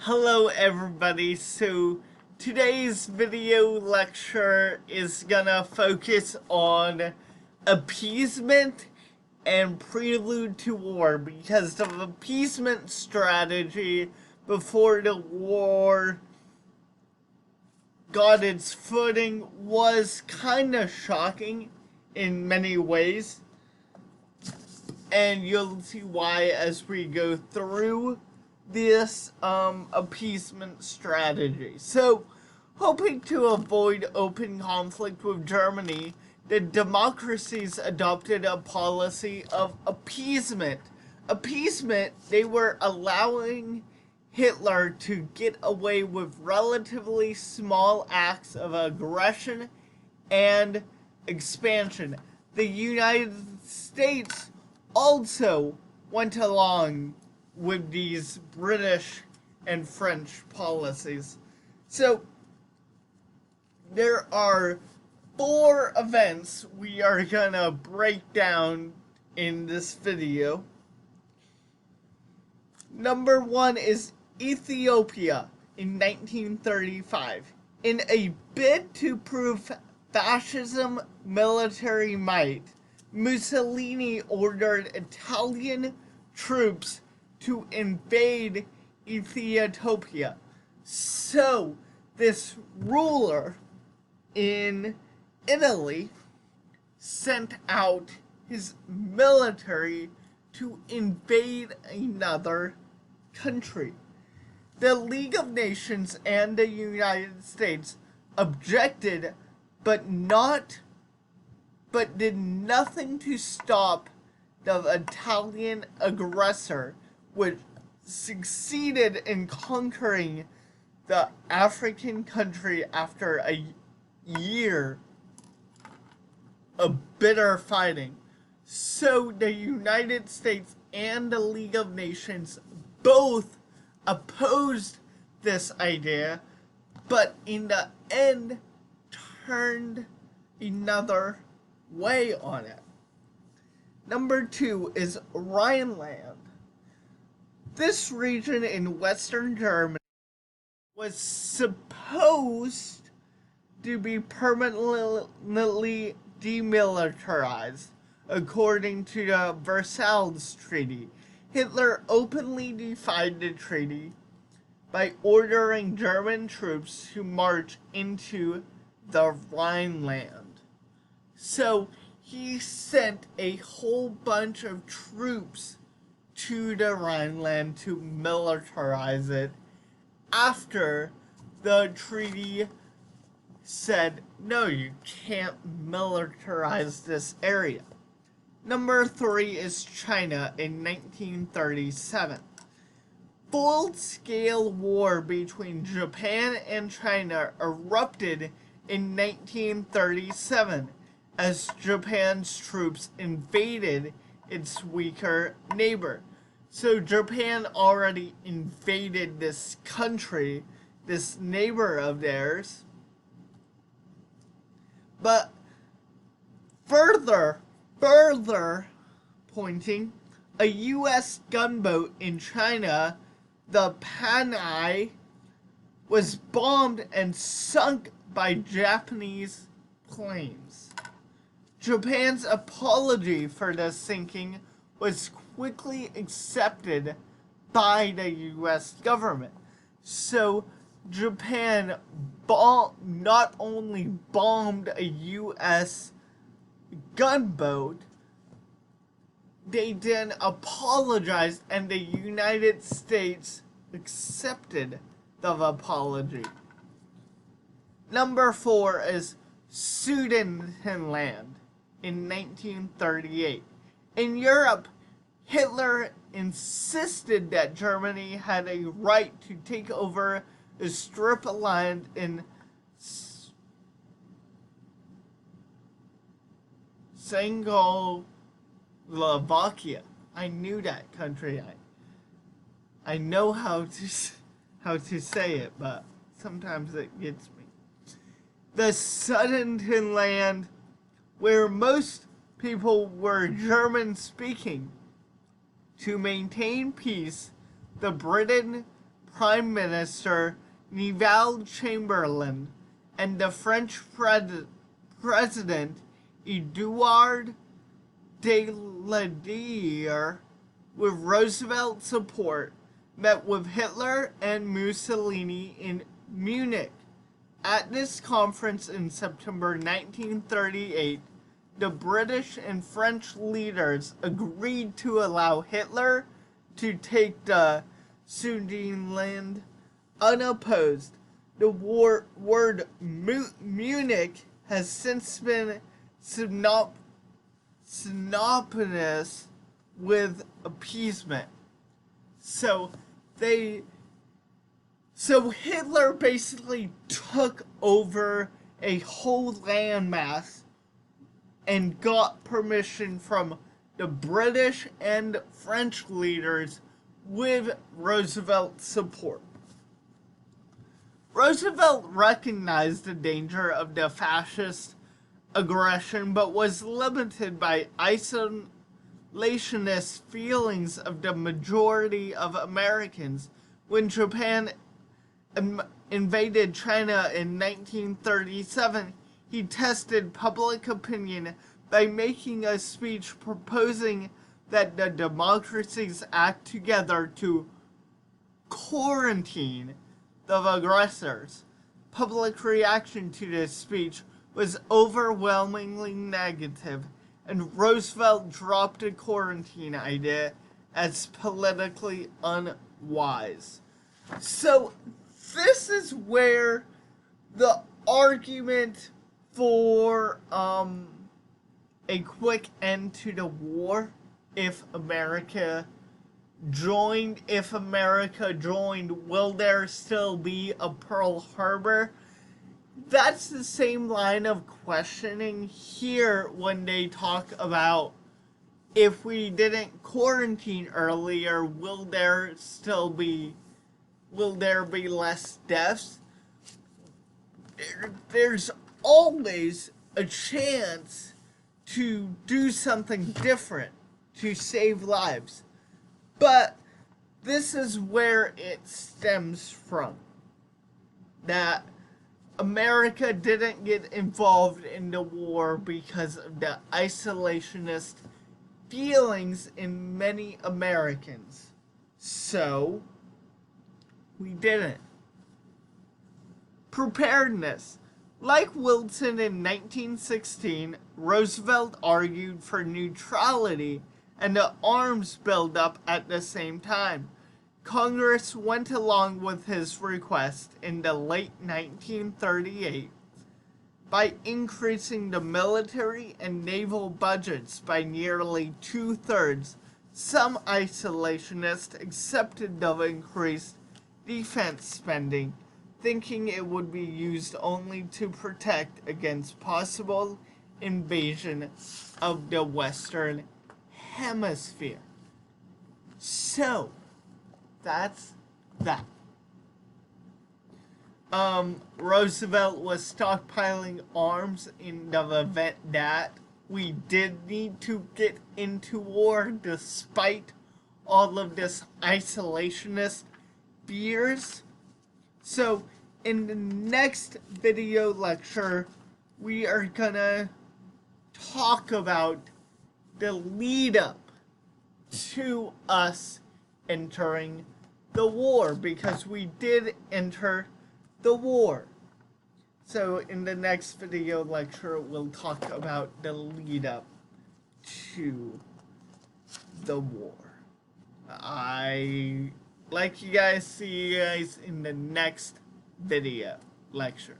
Hello everybody, so today's video lecture is gonna focus on appeasement and prelude to war because the appeasement strategy before the war got its footing was kinda shocking in many ways, and you'll see why as we go through this appeasement strategy. So, hoping to avoid open conflict with Germany, the democracies adopted a policy of appeasement. Appeasement, they were allowing Hitler to get away with relatively small acts of aggression and expansion. The United States also went along with these British and French policies. So there are 4 events we are gonna break down in this video. Number 1 is Ethiopia in 1935. In a bid to prove fascism military might, Mussolini ordered Italian troops to invade Ethiopia. So, this ruler in Italy sent out his military to invade another country. The League of Nations and the United States objected, but did nothing to stop the Italian aggressor, which succeeded in conquering the African country after a year of bitter fighting. So the United States and the League of Nations both opposed this idea, but in the end turned another way on it. Number 2 is Rhineland. This region in Western Germany was supposed to be permanently demilitarized, according to the Versailles Treaty. Hitler openly defied the treaty by ordering German troops to march into the Rhineland. So he sent a whole bunch of troops to the Rhineland to militarize it after the treaty said, no, you can't militarize this area. Number 3 is China in 1937. Full-scale war between Japan and China erupted in 1937 as Japan's troops invaded its weaker neighbor. So Japan already invaded this country, this neighbor of theirs. But further pointing, a U.S. gunboat in China, the Panay, was bombed and sunk by Japanese planes. Japan's apology for the sinking was quickly accepted by the U.S. government. So Japan not only bombed a U.S. gunboat, they then apologized, and the United States accepted the apology. Number 4 is Sudetenland in 1938. In Europe, Hitler insisted that Germany had a right to take over a strip of land in Czechoslovakia. I knew that country. I know how to say it, but sometimes it gets me. The Sudetenland, where most people were German speaking. To maintain peace, the Britain Prime Minister Neville Chamberlain and the French President Edouard de Ladire, with Roosevelt's support, met with Hitler and Mussolini in Munich. At this conference in September 1938, the British and French leaders agreed to allow Hitler to take the Sudetenland unopposed. The word Munich has since been synonymous with appeasement. So Hitler basically took over a whole landmass and got permission from the British and French leaders with Roosevelt's support. Roosevelt recognized the danger of the fascist aggression, but was limited by isolationist feelings of the majority of Americans. When Japan invaded China in 1937, he tested public opinion by making a speech proposing that the democracies act together to quarantine the aggressors. Public reaction to this speech was overwhelmingly negative, and Roosevelt dropped the quarantine idea as politically unwise. So this is where the argument for a quick end to the war, if America joined, will there still be a Pearl Harbor? That's the same line of questioning here when they talk about, if we didn't quarantine earlier, will there be less deaths? There's always a chance to do something different to save lives. But this is where it stems from. That America didn't get involved in the war because of the isolationist feelings in many Americans. So, we didn't. Preparedness. Like Wilson in 1916, Roosevelt argued for neutrality and the arms buildup at the same time. Congress went along with his request in the late 1938 by increasing the military and naval budgets by nearly 2/3. Some isolationists accepted the increased defense spending, thinking it would be used only to protect against possible invasion of the Western Hemisphere. So, that's that. Roosevelt was stockpiling arms in the event that we did need to get into war despite all of this isolationist fears. So, in the next video lecture, we are gonna talk about the lead up to us entering the war, because we did enter the war. So in the next video lecture, we'll talk about the lead up to the war. See you guys in the next video lecture.